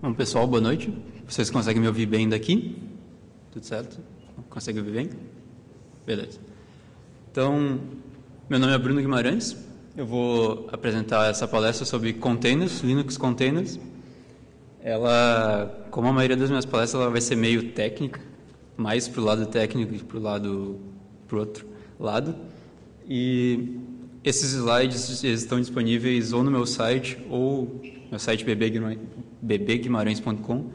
Bom, pessoal, boa noite. Vocês conseguem me ouvir bem daqui? Tudo certo? Conseguem ouvir bem? Beleza. Então, meu nome é Bruno Guimarães. Eu vou apresentar essa palestra sobre containers, Linux Containers. Ela, como a maioria das minhas palestras, ela vai ser meio técnica, mais para o lado técnico e para o outro lado. E esses slides eles estão disponíveis ou no meu site, ou no site bbguimarães.com,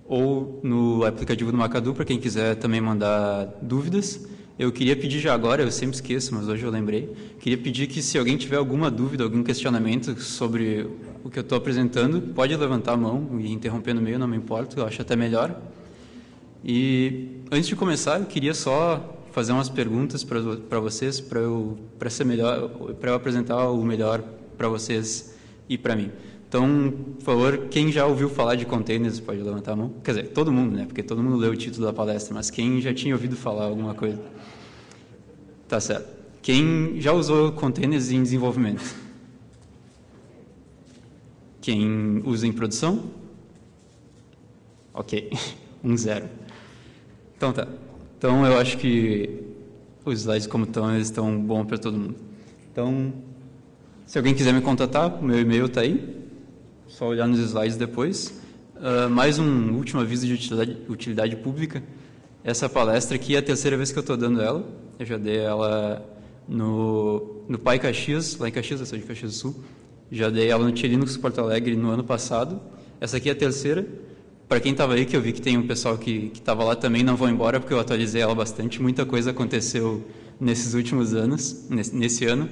ou no aplicativo do Macadu, para quem quiser também mandar dúvidas. Eu queria pedir já agora, eu sempre esqueço, mas hoje eu lembrei, queria pedir que se alguém tiver alguma dúvida, algum questionamento sobre o que eu estou apresentando, pode levantar a mão e interromper no meio, não me importa, eu acho até melhor. E antes de começar, eu queria só fazer umas perguntas para vocês, para eu apresentar o melhor para vocês e para mim. Então, por favor, quem já ouviu falar de containers pode levantar a mão. Quer dizer, todo mundo, né? Porque todo mundo leu o título da palestra, mas quem já tinha ouvido falar alguma coisa? Tá certo. Quem já usou containers em desenvolvimento? Quem usa em produção? Ok, 0. Então tá. Então eu acho que os slides como estão, eles estão bons para todo mundo. Então, se alguém quiser me contatar, o meu e-mail está aí. Só olhar nos slides depois. Mais um último aviso de utilidade pública. Essa palestra aqui é a terceira vez que eu estou dando ela. Eu já dei ela no Pai Caxias, lá em Caxias, eu sou de Caxias do Sul. Já dei ela no Tia Linux Porto Alegre no ano passado. Essa aqui é a terceira. Para quem estava aí, que eu vi que tem um pessoal que estava lá também, não vou embora, porque eu atualizei ela bastante. Muita coisa aconteceu nesses últimos anos, nesse ano.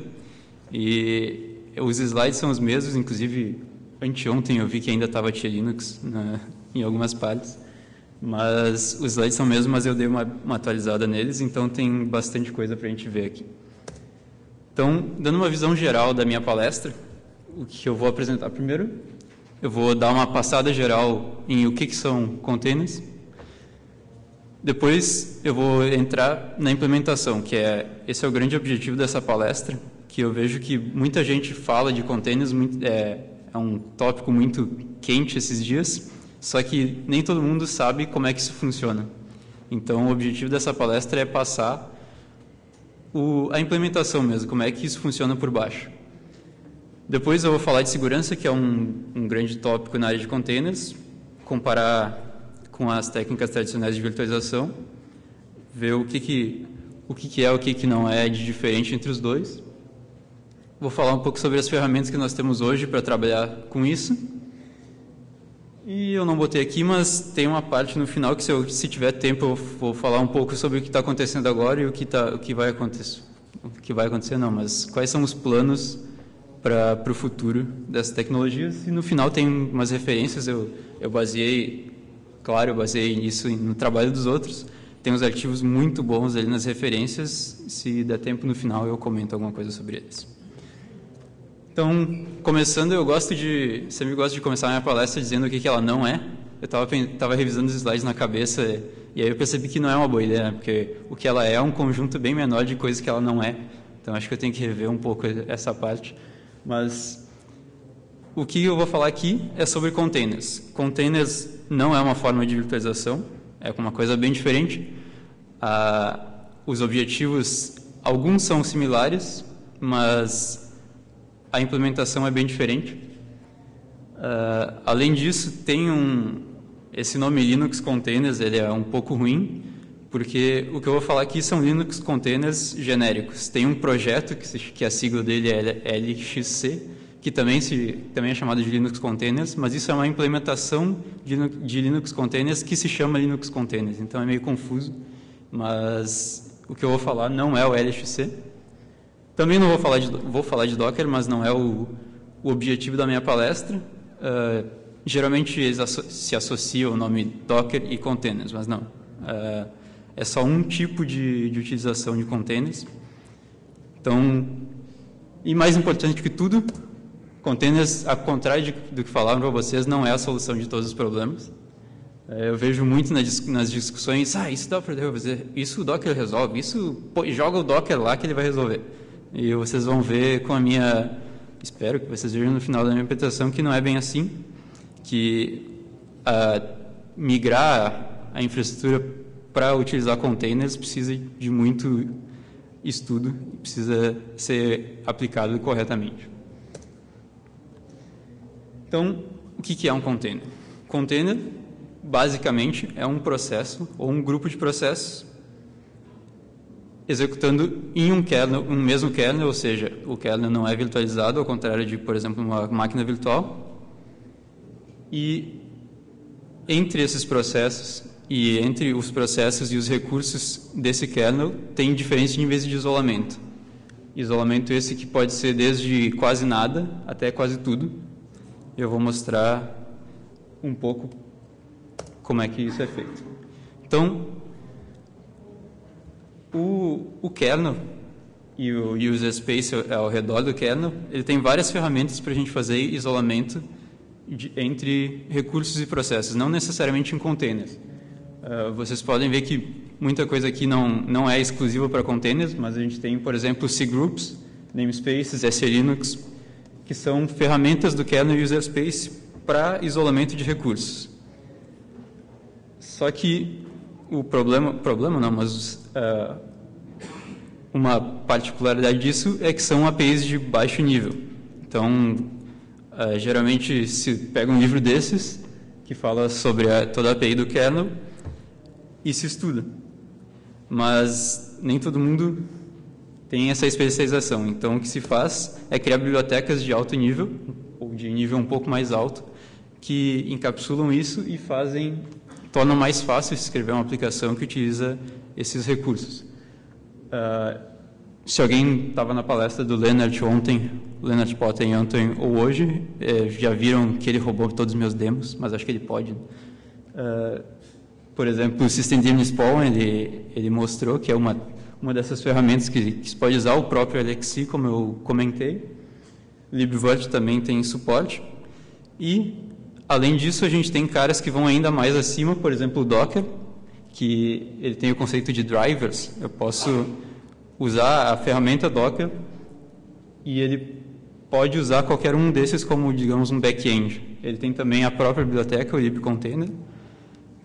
E os slides são os mesmos, inclusive anteontem eu vi que ainda estava Tia Linux em algumas partes. Mas os slides são mesmos, mas eu dei uma atualizada neles, então tem bastante coisa para a gente ver aqui. Então, dando uma visão geral da minha palestra, o que eu vou apresentar primeiro, eu vou dar uma passada geral em o que são containers. Depois eu vou entrar na implementação, esse é o grande objetivo dessa palestra, que eu vejo que muita gente fala de containers, é um tópico muito quente esses dias, só que nem todo mundo sabe como é que isso funciona. Então, o objetivo dessa palestra é passar a implementação mesmo, como é que isso funciona por baixo. Depois eu vou falar de segurança, que é um grande tópico na área de containers, comparar com as técnicas tradicionais de virtualização, ver o que é, o que não é de diferente entre os dois. Vou falar um pouco sobre as ferramentas que nós temos hoje para trabalhar com isso. E eu não botei aqui, mas tem uma parte no final que, se tiver tempo, eu vou falar um pouco sobre o que está acontecendo agora e o que vai acontecer. O que vai acontecer não, mas quais são os planos para o futuro dessas tecnologias. E no final tem umas referências, eu baseei isso no trabalho dos outros. Tem uns artigos muito bons ali nas referências, se der tempo no final eu comento alguma coisa sobre eles. Então, começando, sempre gosto de começar a minha palestra dizendo o que ela não é. Eu estava revisando os slides na cabeça e aí eu percebi que não é uma boa ideia, né? Porque o que ela é um conjunto bem menor de coisas que ela não é. Então, acho que eu tenho que rever um pouco essa parte. Mas o que eu vou falar aqui é sobre containers. Containers não é uma forma de virtualização, é uma coisa bem diferente. Os objetivos, alguns são similares, mas a implementação é bem diferente. Além disso, tem esse nome Linux Containers, ele é um pouco ruim, porque o que eu vou falar aqui são Linux Containers genéricos. Tem um projeto que a sigla dele é LXC, que também é chamado de Linux Containers, mas isso é uma implementação de Linux Containers que se chama Linux Containers, então é meio confuso, mas o que eu vou falar não é o LXC. Também não vou falar de Docker, mas não é o objetivo da minha palestra. Geralmente eles se associam o nome Docker e Containers, mas não. É só um tipo de utilização de containers. Então, e mais importante que tudo, containers, ao contrário do que falaram para vocês, não é a solução de todos os problemas. Eu vejo muito nas discussões, isso dá para resolver, isso o Docker resolve, joga o Docker lá que ele vai resolver. E vocês vão ver espero que vocês vejam no final da minha apresentação que não é bem assim, que migrar a infraestrutura para utilizar containers precisa de muito estudo, precisa ser aplicado corretamente. Então, o que é um container? Container, basicamente, é um processo ou um grupo de processos executando em um kernel, um mesmo kernel, ou seja, o kernel não é virtualizado, ao contrário de, por exemplo, uma máquina virtual. E entre esses processos e entre os processos e os recursos desse kernel tem diferentes níveis de isolamento. Isolamento esse que pode ser desde quase nada até quase tudo. Eu vou mostrar um pouco como é que isso é feito. Então, o kernel e o user space ao redor do kernel, ele tem várias ferramentas para a gente fazer isolamento entre recursos e processos, não necessariamente em containers. Vocês podem ver que muita coisa aqui não é exclusiva para containers, mas a gente tem, por exemplo, cgroups, namespaces, SLinux, que são ferramentas do kernel e user space para isolamento de recursos. Só que o problema não, mas uma particularidade disso é que são APIs de baixo nível. Então, geralmente se pega um livro desses que fala sobre toda a API do kernel e se estuda. Mas nem todo mundo tem essa especialização. Então, o que se faz é criar bibliotecas de alto nível, ou de nível um pouco mais alto, que encapsulam isso e tornam mais fácil escrever uma aplicação que utiliza esses recursos. Se alguém estava na palestra do Lennart ontem, Lennart Potten ontem ou hoje, já viram que ele roubou todos os meus demos, mas acho que ele pode. Por exemplo, o Systemd Spawn, ele mostrou que é uma dessas ferramentas que se pode usar, o próprio LXC, como eu comentei. libvirt também tem suporte. E, além disso, a gente tem caras que vão ainda mais acima, por exemplo, o Docker, que ele tem o conceito de drivers. Eu posso usar a ferramenta Docker e ele pode usar qualquer um desses como, digamos, um back-end. Ele tem também a própria biblioteca, o libcontainer,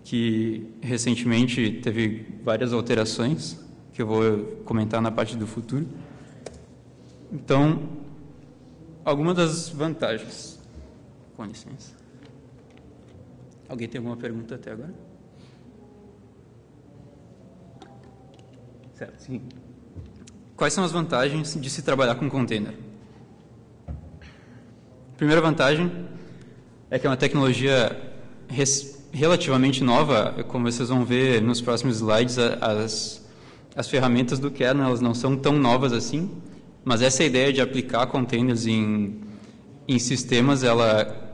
que recentemente teve várias alterações, que eu vou comentar na parte do futuro. Então, algumas das vantagens. Com licença. Alguém tem alguma pergunta até agora? Certo, sim. Quais são as vantagens de se trabalhar com container? A primeira vantagem é que é uma tecnologia relativamente nova. Como vocês vão ver nos próximos slides, as ferramentas do kernel elas não são tão novas assim, mas essa ideia de aplicar containers em sistemas, ela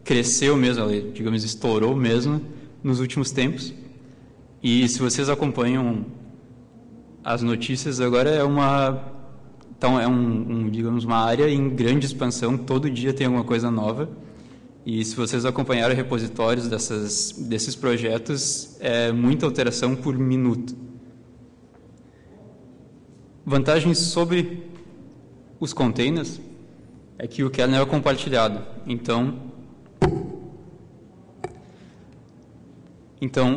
cresceu mesmo, ela, digamos, estourou mesmo nos últimos tempos. E se vocês acompanham as notícias, agora digamos, uma área em grande expansão, todo dia tem alguma coisa nova. E se vocês acompanharam repositórios desses projetos, é muita alteração por minuto. Vantagens sobre os containers é que o kernel é compartilhado. Então,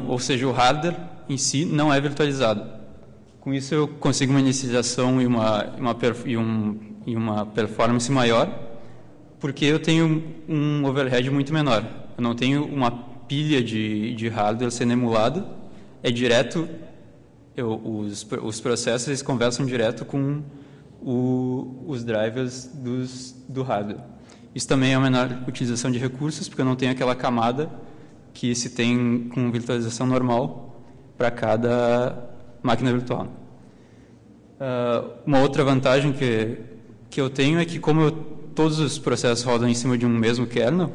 ou seja, o hardware em si não é virtualizado. Com isso eu consigo uma inicialização e uma performance maior, porque eu tenho um overhead muito menor. Eu não tenho uma pilha de hardware sendo emulada, é direto, os processos eles conversam direto com os drivers do hardware. Isso também é uma menor utilização de recursos, porque eu não tenho aquela camada que se tem com virtualização normal para cada máquina virtual. Uma outra vantagem que eu tenho é que, como todos os processos rodam em cima de um mesmo kernel,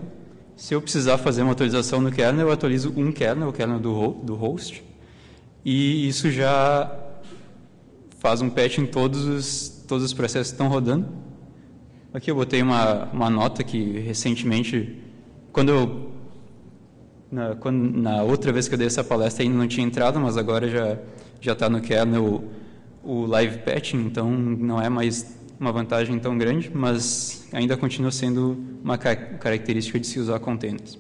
se eu precisar fazer uma atualização no kernel, eu atualizo um kernel, o kernel do host, e isso já faz um patch em todos os processos que estão rodando. Aqui eu botei uma nota que recentemente, na outra vez que eu dei essa palestra ainda não tinha entrado, mas agora já está no kernel o live patching, então não é mais uma vantagem tão grande, mas ainda continua sendo uma característica de se usar containers.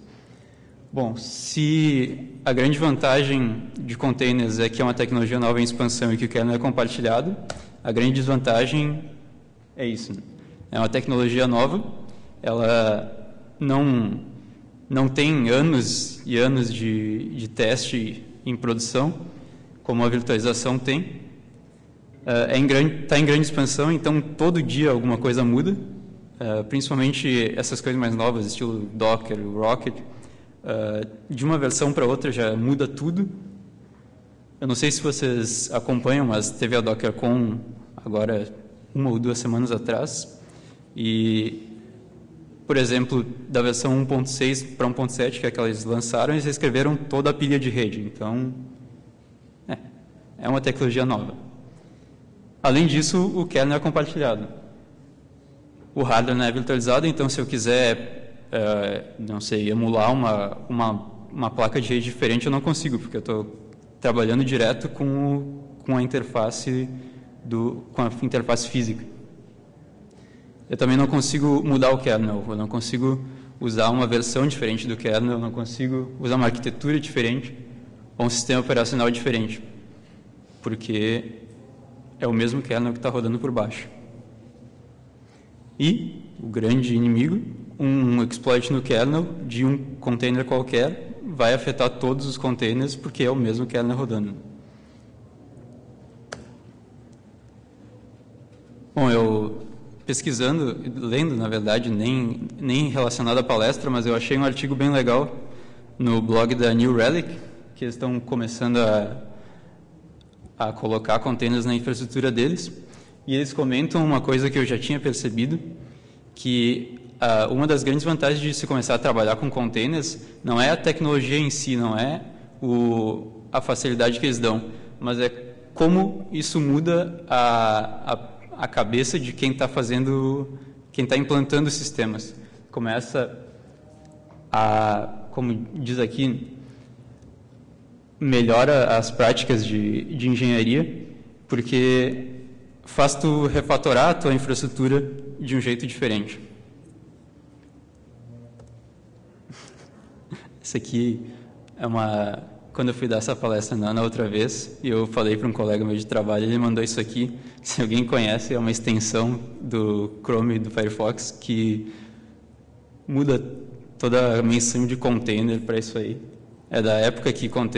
Bom, se a grande vantagem de containers é que é uma tecnologia nova em expansão e que o kernel é compartilhado, a grande desvantagem é isso. É uma tecnologia nova, ela não tem anos e anos de teste em produção, como a virtualização tem. Está em grande expansão, então todo dia alguma coisa muda, principalmente essas coisas mais novas, estilo Docker, Rocket. De uma versão para outra já muda tudo. Eu não sei se vocês acompanham, mas teve a DockerCon agora 1 ou 2 semanas atrás. E, por exemplo, da versão 1.6 para 1.7, que é que eles lançaram, eles reescreveram toda a pilha de rede. Então, é uma tecnologia nova. Além disso, o kernel é compartilhado. O hardware não é virtualizado, então se eu quiser, não sei, emular uma placa de rede diferente, eu não consigo, porque eu estou trabalhando direto com a interface física. Eu também não consigo mudar o kernel, eu não consigo usar uma versão diferente do kernel, eu não consigo usar uma arquitetura diferente ou um sistema operacional diferente, porque é o mesmo kernel que está rodando por baixo. E o grande inimigo, um exploit no kernel de um container qualquer vai afetar todos os containers porque é o mesmo kernel rodando. Bom, eu pesquisando, lendo, na verdade, nem relacionado à palestra, mas eu achei um artigo bem legal no blog da New Relic, que eles estão começando a colocar containers na infraestrutura deles, e eles comentam uma coisa que eu já tinha percebido, que uma das grandes vantagens de se começar a trabalhar com containers não é a tecnologia em si, não é a facilidade que eles dão, mas é como isso muda a cabeça de quem está implantando sistemas. Começa como diz aqui, melhora as práticas de engenharia, porque faz tu refatorar a tua infraestrutura de um jeito diferente. Isso aqui é quando eu fui dar essa palestra na outra vez, e eu falei para um colega meu de trabalho, ele mandou isso aqui, se alguém conhece, é uma extensão do Chrome e do Firefox que muda toda a menção de container para isso aí. É da época que